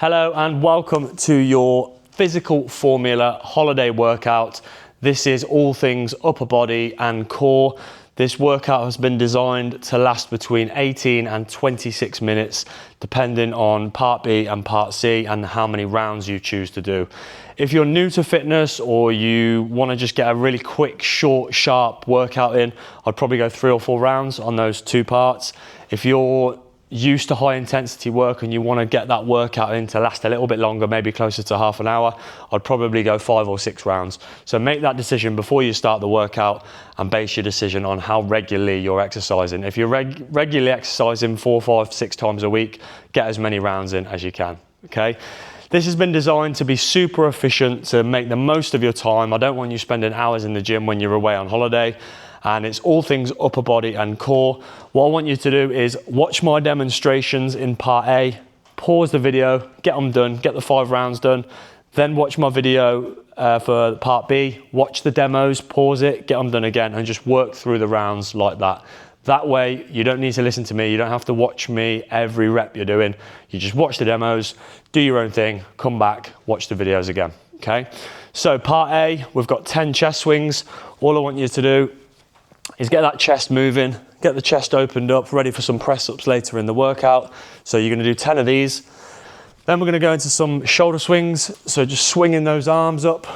Hello and welcome to your Physical Formula holiday workout. This is all things upper body and core. This workout has been designed to last between 18 and 26 minutes, depending on part B and part C and how many rounds you choose to do. If you're new to fitness or you want to just get a really quick, short, sharp workout in, I'd probably go 3 or 4 rounds on those 2 parts. If you're used to high intensity work and you want to get that workout in to last a little bit longer, maybe closer to half an hour, I'd probably go 5 or 6 rounds. So make that decision before you start the workout and base your decision on how regularly you're exercising. If you're regularly exercising 4, 5, 6 times a week, get as many rounds in as you can, okay? This has been designed to be super efficient, to make the most of your time. I don't want you spending hours in the gym when you're away on holiday. And it's all things upper body and core. What I want you to do is watch my demonstrations in part A, pause the video, get them done, get the 5 rounds done, then watch my video for part B, watch the demos, pause it, get them done again, and just work through the rounds like that. That way, you don't need to listen to me, you don't have to watch me every rep you're doing. You just watch the demos, do your own thing, come back, watch the videos again, okay? So part A, we've got 10 chest swings. All I want you to do is get that chest moving, get the chest opened up, ready for some press ups later in the workout. So you're gonna do 10 of these. Then we're gonna go into some shoulder swings. So just swinging those arms up,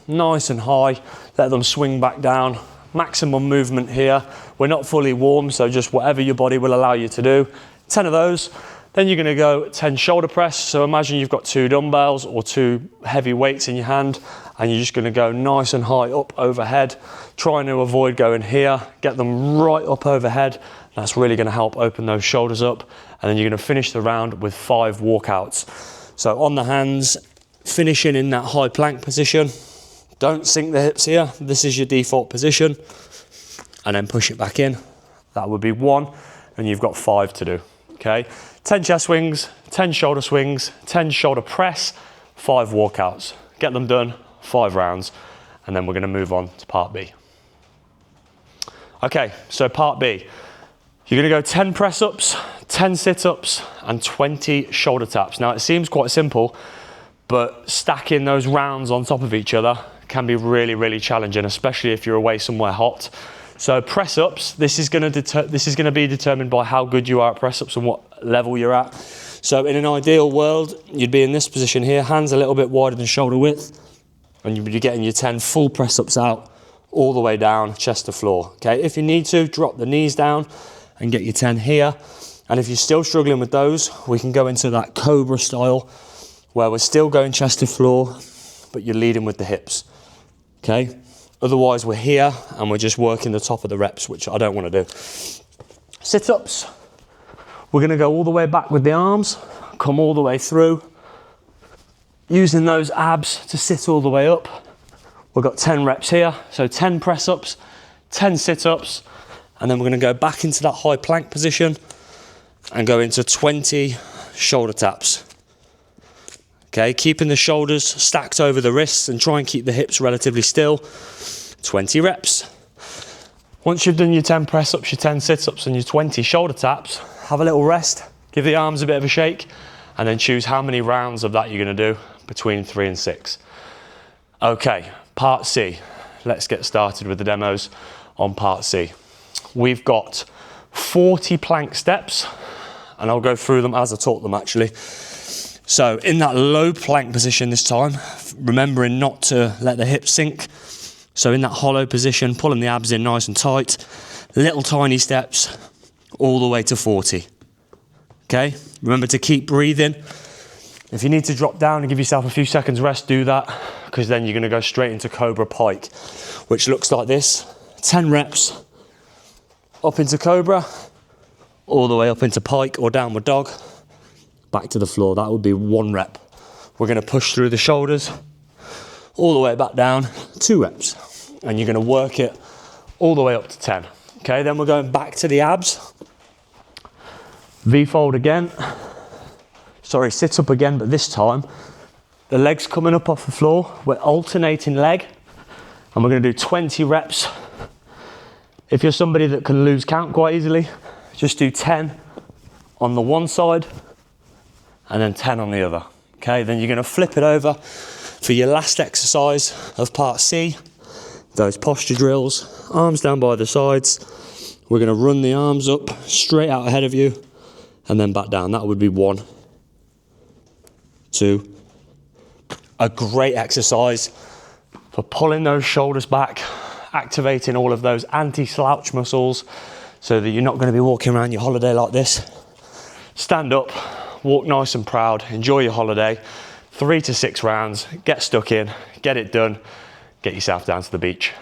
nice and high, let them swing back down. Maximum movement here. We're not fully warm, so just whatever your body will allow you to do. 10 of those. Then you're gonna go 10 shoulder press. So imagine you've got 2 dumbbells or 2 heavy weights in your hand, and you're just gonna go nice and high up overhead, trying to avoid going here, get them right up overhead. That's really gonna help open those shoulders up. And then you're gonna finish the round with 5 walkouts. So on the hands, finishing in that high plank position. Don't sink the hips here. This is your default position. And then push it back in. That would be 1, and you've got 5 to do, okay? 10 chest swings, 10 shoulder swings, 10 shoulder press, 5 walkouts. Get them done, 5 rounds, and then we're gonna move on to part B. Okay, so part B. You're gonna go 10 press ups, 10 sit ups, and 20 shoulder taps. Now it seems quite simple, but stacking those rounds on top of each other can be really, really challenging, especially if you're away somewhere hot. So press ups, this is gonna be determined by how good you are at press ups and what level you're at. So in an ideal world, you'd be in this position here, hands a little bit wider than shoulder width, and you'd be getting your 10 full press ups out all the way down, chest to floor. Okay, if you need to, drop the knees down and get your 10 here. And if you're still struggling with those, we can go into that cobra style where we're still going chest to floor, but you're leading with the hips. Okay, otherwise we're here and we're just working the top of the reps, which I don't want to do. Sit-ups, we're going to go all the way back with the arms, come all the way through, using those abs to sit all the way up. We've got 10 reps here, so 10 press-ups, 10 sit-ups, and then we're going to go back into that high plank position and go into 20 shoulder taps. Okay, keeping the shoulders stacked over the wrists and try and keep the hips relatively still. 20 reps. Once you've done your 10 press ups, your 10 sit ups and your 20 shoulder taps, have a little rest, give the arms a bit of a shake, and then choose how many rounds of that you're gonna do between 3 and 6. Okay, part C. Let's get started with the demos on part C. We've got 40 plank steps, and I'll go through them as I taught them actually. So in that low plank position this time, remembering not to let the hips sink. So in that hollow position, pulling the abs in nice and tight, little tiny steps, all the way to 40. Okay, remember to keep breathing. If you need to drop down and give yourself a few seconds rest, do that, because then you're gonna go straight into Cobra Pike, which looks like this. 10 reps, up into Cobra, all the way up into Pike or Downward Dog, back to the floor. That would be 1 rep. We're gonna push through the shoulders, all the way back down, 2 reps. And you're gonna work it all the way up to 10. Okay, then we're going back to the abs. V-fold again. Sorry, sit up again, but this time, the legs coming up off the floor. We're alternating leg, and we're gonna do 20 reps. If you're somebody that can lose count quite easily, just do 10 on the one side, and then 10 on the other. Okay, then you're gonna flip it over for your last exercise of part C, those posture drills, arms down by the sides. We're gonna run the arms up straight out ahead of you and then back down. That would be 1, 2. A great exercise for pulling those shoulders back, activating all of those anti-slouch muscles so that you're not gonna be walking around your holiday like this. Stand up, walk nice and proud, enjoy your holiday. 3 to 6 rounds, get stuck in, get it done, get yourself down to the beach.